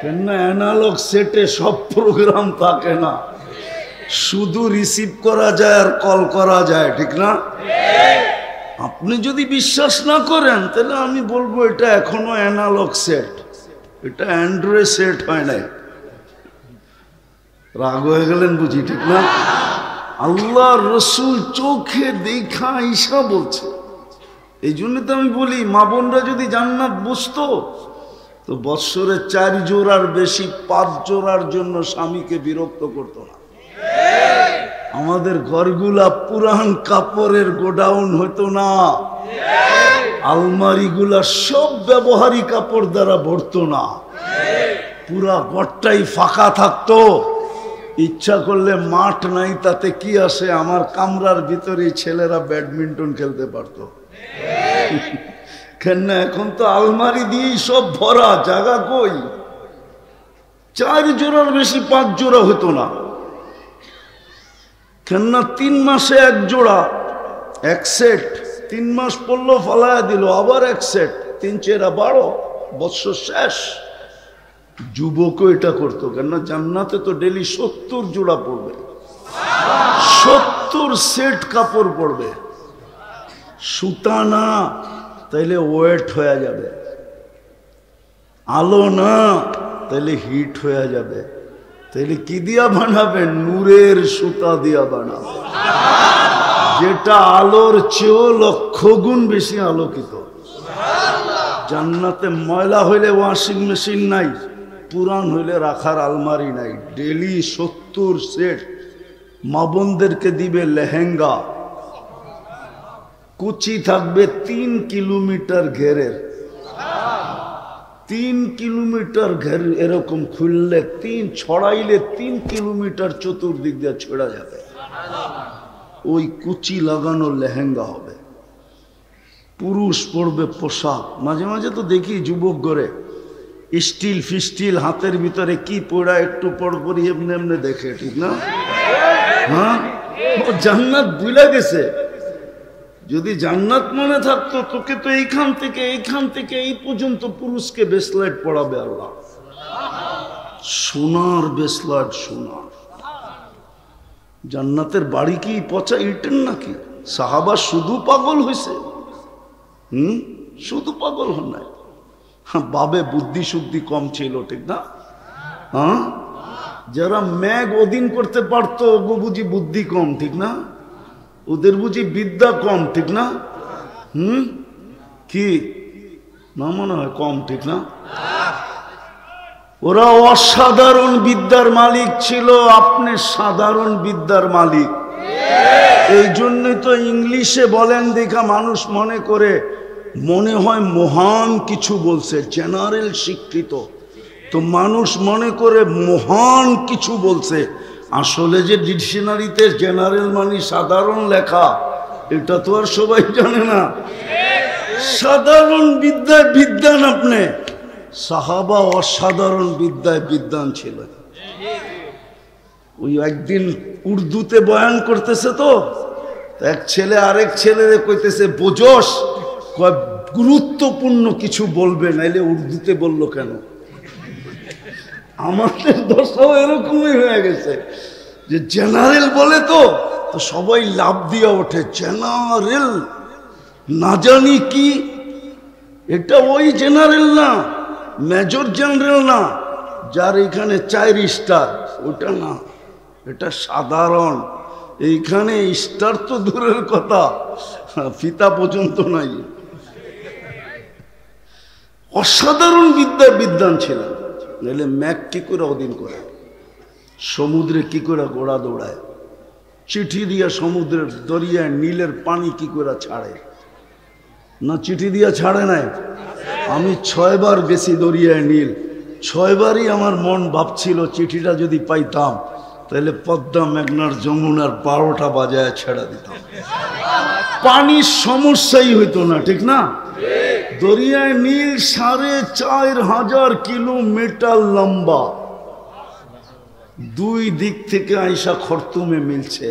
কেননা অ্যানালগ সেটে সব প্রোগ্রাম থাকে না, শুধু রিসিভ করা যায় আর কল করা যায়, ঠিক না? আপনি যদি বিশ্বাস না করেন তাহলে আমি বলবো এটা এখনো অ্যানালগ সেট, এটা অ্যান্ড্রয়েড সেট হয় নাই। রাগ হয়ে গেলেন বুঝি, ঠিক না? আল্লাহ রসুল চোখে দেখা আয়েশা বলছে। এই জন্য তো আমি বলি মা বোনরা যদি জান্নাত বুঝতো তো বৎসরে 4 জোড়ার বেশি 5 জোড়ার জন্য স্বামীকে বিরক্ত করতো না। আমাদের ঘরগুলা পুরান কাপড়ের গোডাউন হতো না, আলমারিগুলা সব ব্যবহারী কাপড় দ্বারা ভরতো না, পুরা ঘরটাই ফাঁকা থাকতো। ইচ্ছা করলে মাঠ নাই তাতে কি আসে, আমার কামরার ভিতরে ছেলেরা ব্যাডমিন্টন খেলতে পারতো। কেন এখন তো আলমারি দিয়েই সব ভরা, জায়গা কই? 4 জোড়ার বেশি 5 জোড়া হতো না। কেননা 3 মাসে 1 জোড়া, 1 সেট, 3 মাস পড়লো ফালায়া দিল, আবার 1 সেট, 3-4-12 বৎসর শেষ। যুবকও এটা করতো, কেননা জান্নাতে তো ডেলি 70 জোড়া পড়বে, 70 সেট কাপড় পড়বে। সুতা না তাইলে ওয়েট হয়ে যাবে, আলো না তাইলে হিট হয়ে যাবে। তাইলে কি দিয়া বানাবেন? নূরের সুতা দিয়া বানাবেন, যেটা আলোর চেয়েও 1,00,000 গুণ বেশি আলোকিত। জান্নাতে ময়লা হইলে ওয়াশিং মেশিন নাই, পুরান হইলে রাখার আলমারি নাই, ডেলি 70 সেট মা বোনদেরকে দিবে লেহেঙ্গা, কুচি থাকবে 3 কিলোমিটার ঘেরের, 3 কিলোমিটার ঘের, এরকম খুললে 3 ছড়াইলে 3 কিলোমিটার চতুর্দিক দিয়ে ছড়া যাবে। ওই কুচি লাগানো লেহেঙ্গা হবে। পুরুষ পরবে পোশাক। মাঝে মাঝে তো দেখি যুবক ঘরে স্টিল ফিস্টিল হাতের ভিতরে কি পড়া, একটু পরপরই এমনি এমনি দেখে, ঠিক না? হ্যাঁ, ও জান্নাত ভুলে গেছে। যদি জান্নাত মনে থাকতো তোকে তো এইখান থেকে এই পর্যন্ত পুরুষকে বেসলাইট পড়াবে আল্লাহ, সোনার বেসলাইট, সোনার। জান্নাতের বাড়ি কি পচা ইটের নাকি? সাহাবা শুধু পাগল হয়েছে, শুধু পাগল হন নাই, বাবে বুদ্ধি শুদ্ধি কম ছিল, ঠিক না? হ্যাঁ, যারা ম্যাগ অধীন করতে পারতো ও বুঝি বুদ্ধি কম, ঠিক না? ওদের বুঝি বিদ্যা কম, ঠিক না? কি না মনে হয় কম, ঠিক না? ওরা অসাধারণ বিদ্যার মালিক ছিল, আপনি সাধারণ বিদ্যার মালিক। এই জন্যই তো ইংলিশে বলেন দেখা মানুষ মনে করে, মনে হয় মহান কিছু বলছে, জেনারেল শিক্ষিত তো মানুষ মনে করে মহান কিছু বলছে। আসলে যে ডিকশনারিতে জেনারেল মানে সাধারণ লেখা, এটা তো আর সবাই জানে না। সাধারণ বিদ্যায় বিদ্যান আপনি, সাহাবা অসাধারণ বিদ্যায় বিদ্যান ছিল। ওই একদিন উর্দুতে বয়ান করতেছে তো এক ছেলে আরেক ছেলেরে কইতেছে, বোঝস? গুরুত্বপূর্ণ কিছু বলবে, নাইলে উর্দুতে বললো কেন? আমাদের দশাও এরকমই হয়ে গেছে যে জেনারেল বলে তো সবাই লাভ দিয়ে ওঠে, জেনারেল না জানি কি, এটা ওই জেনারেল না, মেজর জেনারেল না, যার এখানে 4 স্টার, ওটা না, এটা সাধারণ। এইখানে স্টার তো দূরের কথা, ফিতা পর্যন্ত নাই। অসাধারণ বিদ্যান ছিলেন। নাহলে ম্যাক কি করে অধীন করে, সমুদ্রে কি করে ঘোড়া দৌড়ায়, চিঠি দিয়া সমুদ্রের দরিয়ায় নীলের পানি কি করে ছাড়ে না? চিঠি দিয়া ছাড়ে নাই। আমি 6 বার গেছি দরিয়ায় নীল, 6 বারই আমার মন ভাবছিল চিঠিটা যদি পাইতাম তাহলে পদ্মা, মেঘনার, যমুনার 12টা বাজায় ছেড়া দিতাম, পানির সমস্যাই হইতো না, ঠিক না? দরিয়ায় নীল 4500 কিলোমিটার লম্বা, 2 দিক থেকে আইসা খর্তুমে মিলছে,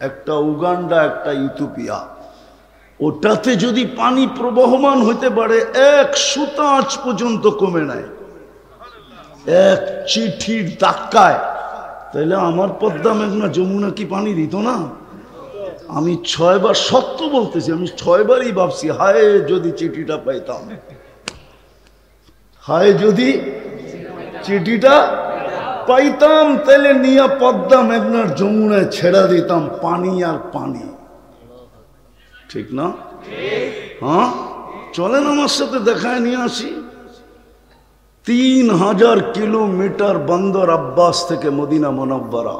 একটা উগান্ডা একটা ইথিওপিয়া। ওটাতে যদি পানি প্রবহমান হইতে পারে, 1 সুতা আজ পর্যন্ত কমে নাই, 1 চিঠির ধাক্কায়, তাহলে আমার পদ্মা, মেঘনা, যমুনা কি পানি দিত না? আমি 6 বার, সত্য বলতেছি, আমি 6 বারই ভাবছি, হায় যদি চিঠিটা পাইতাম, হায় যদি চিঠিটা পাইতাম, তাহলে নিয়ে পদ্মা, মেঘনার, যমুনায় ছেড়া দিতাম, পানি আর পানি, ঠিক না? হ্যাঁ, চলেন আমার সাথে দেখায় নিয়ে আসি। 3000 কিলোমিটার বন্দর আব্বাস থেকে মদিনা মুনাব্বারা।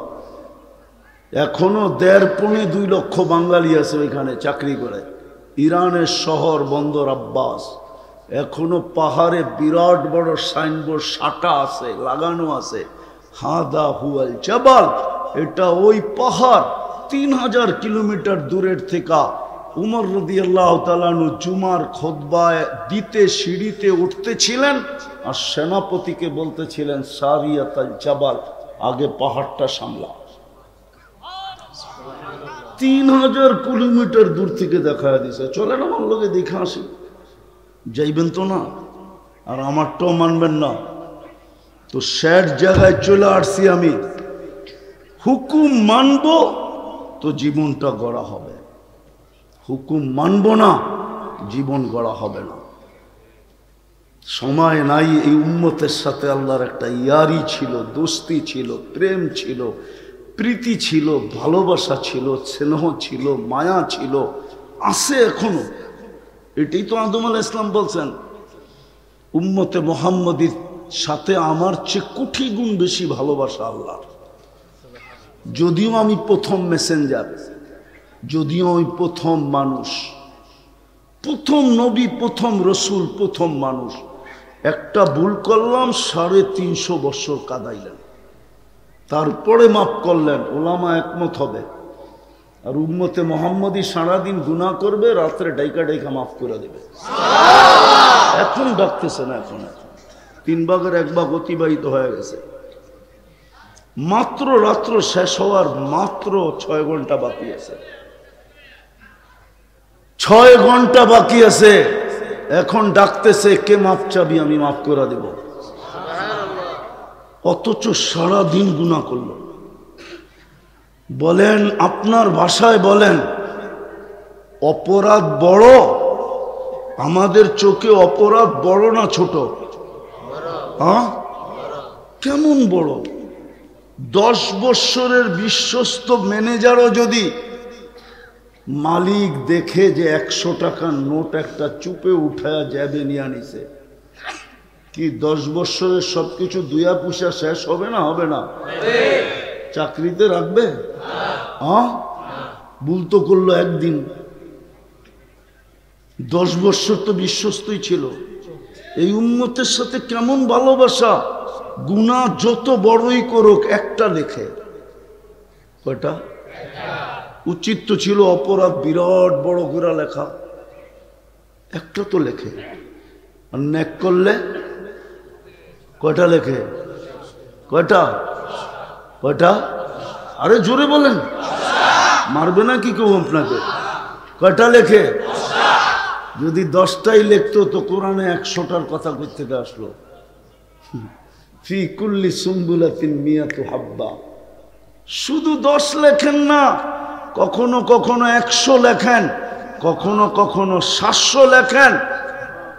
এখনো 1.5-2 লক্ষ বাঙালি আছে ওইখানে চাকরি করে। ইরানের শহর বন্দর আব্বাস, এখনো পাহাড়ে বিরাট বড় সাইনবোর্ড সাটা আছে, লাগানো আছে, হাদা হুয়াল জাবাল, এটা ওই পাহাড়। 3000 কিলোমিটার দূরের থেকে উমর রাদিয়াল্লাহু তাআলা আনহু জুমার খুতবায় দিতে সিঁড়িতে উঠতেছিলেন, আর সেনাপতিকে বলতেছিলেন, সারিয়াতাল জাবাল, আগে পাহাড়টা সামলা। 3000 কিলোমিটার দূর থেকে দেখা দিছে। চলেন আমার লোকে দেখে আসি। যাইবেন তো না, আর আমারটাও মানবেন না তো? 60 জায়গায় চলে আসছি আমি। হুকুম মানব তো জীবনটা গড়া হবে, হুকুম মানব না জীবন গড়া হবে না। সময় নাই। এই উম্মতের সাথে আল্লাহর একটা ইয়ারি ছিল, দোস্তি ছিল, প্রেম ছিল, প্রীতি ছিল, ভালোবাসা ছিল, স্নেহ ছিল, মায়া ছিল, আছে এখনো। এটাই তো আদম আলাইহিস সালাম বলছেন, উম্মতে মুহাম্মদীর সাথে আমার চেয়ে কোটি গুণ বেশি ভালোবাসা আল্লাহর। যদিও আমি প্রথম মেসেঞ্জার, যদিও আমি প্রথম মানুষ, প্রথম নবী, প্রথম রসুল, প্রথম মানুষ, একটা ভুল করলাম 350 বছর কাঁদাইলেন, তারপরে মাফ করলেন। ওলামা একমত হবে। আর উম্মতে মোহাম্মদী সারাদিন গুনাহ করবে, রাত্রে ডাইকা ডাইকা মাফ করে দেবে। এখন ডাকতেছে না, এখন 3 ভাগের 1 ভাগ অতিবাহিত হয়ে গেছে। মাত্র রাত্র শেষ হওয়ার মাত্র 6 ঘন্টা বাকি আছে, 6 ঘন্টা বাকি আছে। এখন ডাকতেছে কে মাফ চাবি, আমি মাফ করে দেব। অথচ সারাদিন গুনাহ করলো। বলেন, আপনার ভাষায় বলেন, অপরাধ বড়? আমাদের চোখে অপরাধ বড় না ছোট? হ্যাঁ, কেমন বড়? 10 বছরের বিশ্বস্ত ম্যানেজারও যদি মালিক দেখে যে 100 টাকার নোট একটা চুপে উঠায়া জ্যাবে নিয়ে আনিছে, কি 10 বছরের সবকিছু দুয়া পুষা শেষ হবে না? হবে না? চাকরিতে রাখবে? হ্যাঁ, ভুল তো করলো একদিন। 10 বছর তো বিশ্বস্তই ছিল। এই উম্মতের সাথে কেমন ভালোবাসা! গুনাহ যত বড়ই করুক একটা লেখে। কয়টা? উচিত তো ছিল অপরাধ বিরাট বড় করে লেখা, একটা তো লেখে। আর নেক করলে কয়টা লেখে? কয়টা? কয়টা? আরে জোরে বলেন, মারবে না কি কেউ আপনাকে? কয়টা লেখে? যদি 10টাই লিখতো তো কোরআনে 100টার কথা কই থেকে আসলো? ফি কুল্লি সুম্বুলাতিন মিয়াতু হাব্বা। শুধু 10 লেখেন না, কখনো কখনো 100 লেখেন, কখনো কখনো 700 লেখেন,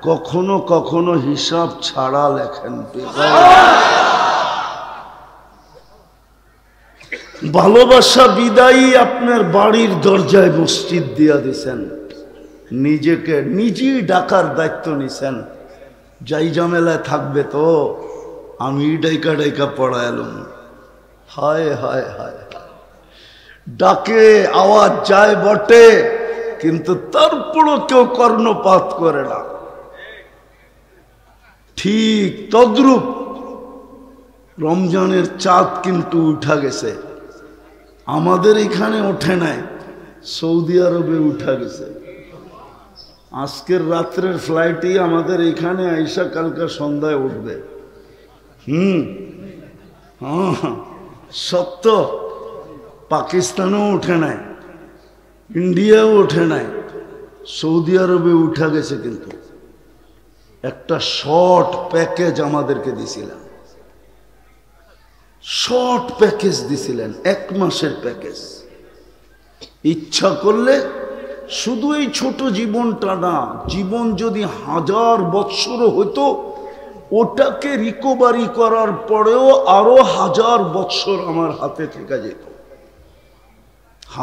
কখনো কখনো হিসাব ছাড়া লেখেন। ভালোবাসা বিদায়ী আপনার বাড়ির দরজায় মসজিদ দিয়া দিছেন, নিজেকে নিজেই ডাকার দায়িত্ব নিছেন। যাই ঝামেলায় থাকবে তো আমি ডাইকা ডাইকা পড়াইলাম। হায় হায় হায়, ডাকে আওয়াজ যায় বটে, কিন্তু তারপরও কেউ কর্ণপাত করে না। ঠিক তদ্রূপ রমজানের চাঁদ কিন্তু উঠা গেছে, আমাদের এখানে ওঠে নাই, সৌদি আরবে উঠা গেছে। আজকের রাত্রের ফ্লাইটই আমাদের এখানে আইসা কালকা সন্ধ্যায় উঠবে। হ্যাঁ, সত্য। পাকিস্তানেও উঠে নাই, ইন্ডিয়াও ওঠে নাই, সৌদি আরবে উঠা গেছে। কিন্তু একটা শর্ট প্যাকেজ আমাদেরকে দিছিলেন, শর্ট প্যাকেজ দিছিলেন, 1 মাসের প্যাকেজ। ইচ্ছা করলে শুধু এই ছোট জীবনটা না, জীবন যদি 1000 বৎসরও হতো, ওটাকে রিকভারি করার পরেও আরো 1000 বৎসর আমার হাতে থেকে যেত।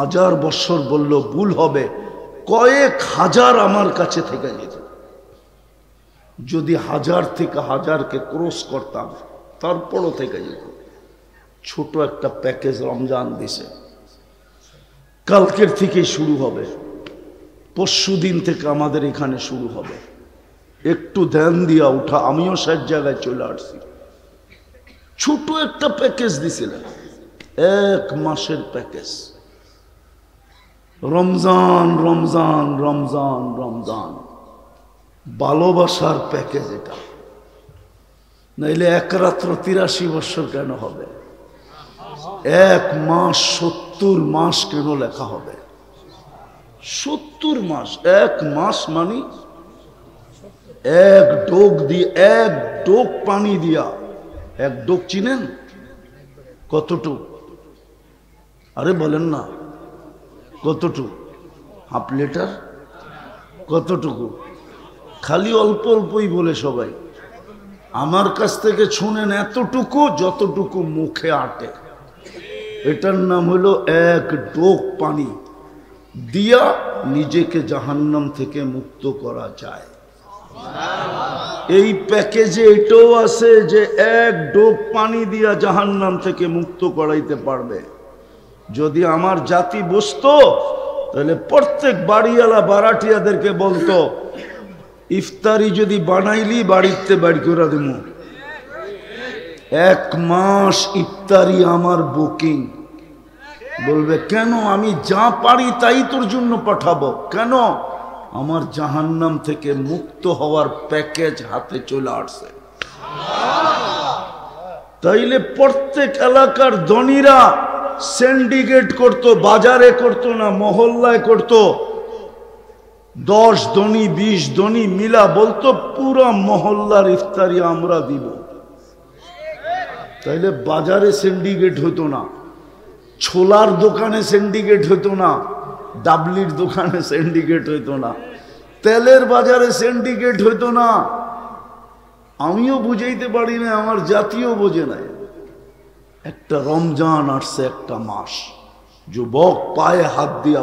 1000 বৎসর বললেও ভুল হবে, কয়েক হাজার আমার কাছে থেকে যেত। যদি 1000 থেকে 1000কে ক্রস করতাম, তারপরও থেকে যেত। ছোট একটা প্যাকেজ রমজান দিছে, কালকের থেকেই শুরু হবে, পরশুদিন থেকে আমাদের এখানে শুরু হবে। একটু ধ্যান দিয়া উঠা, আমিও 60 জায়গায় চলে আসছি। ছোট একটা প্যাকেজ দিছিলেন, 1 মাসের প্যাকেজ। রমজান রমজান রমজান রমজান, ভালোবাসার প্যাকেজ এটা। নাইলে 1 রাত্র 83 বছর কেন হবে? 1 মাস 70 মাস কেন লেখা হবে? 70 মাস। 1 মাস মানে 1 ডোক দিয়ে, 1 ডোক পানি দিয়া। 1 ডোক চিনেন? কতটুক? আরে বলেন না, কতটুক? Half litre? কতটুকু? খালি অল্প অল্পই বলে সবাই। আমার কাছ থেকে শুনেন, এতটুকু যতটুকু মুখে আটে। এটার নাম হলো 1 ডোক পানি দিয়া নিজেকে জাহান্নাম থেকে মুক্ত করা যায়। এই প্যাকেজে এটাও আছে যে 1 ডোক পানি দিয়া জাহান্নাম থেকে মুক্ত করাইতে পারবে। যদি আমার জাতি বুঝতো তাহলে প্রত্যেক বাড়িওয়ালা বারাটিয়াদেরকে বলতো ইফতারি যদি বানাইলি বাড়িতে বাড়ি করে দেবো, 1 মাস ইফতারি আমার বুকিং। বলবে কেন? আমি যা পারি তাই তোর জন্য পাঠাবো। কেন? আমার জাহান্নাম থেকে মুক্ত হওয়ার প্যাকেজ হাতে চলে আসছে। তাইলে প্রত্যেক এলাকার ধনীরা সিন্ডিকেট করত, বাজারে করত না, মহল্লায় করত। 10 ধনী 20 ধনী মিলা বলতো পুরা মহল্লার ইফতারি আমরা দিব। তাইলে বাজারে সিন্ডিকেট হতো না, ছোলার দোকানে সিন্ডিকেট হতো না, ডাবলির দোকানে সিন্ডিকেট হইতো না, তেলের বাজারে সিন্ডিকেট হইতো না। আমিও বুঝাইতে পারি না, আমার জাতীয় বোঝে নাই। একটা রমজান আসছে, একটা মাস, যুবক পায়ে হাত দিয়া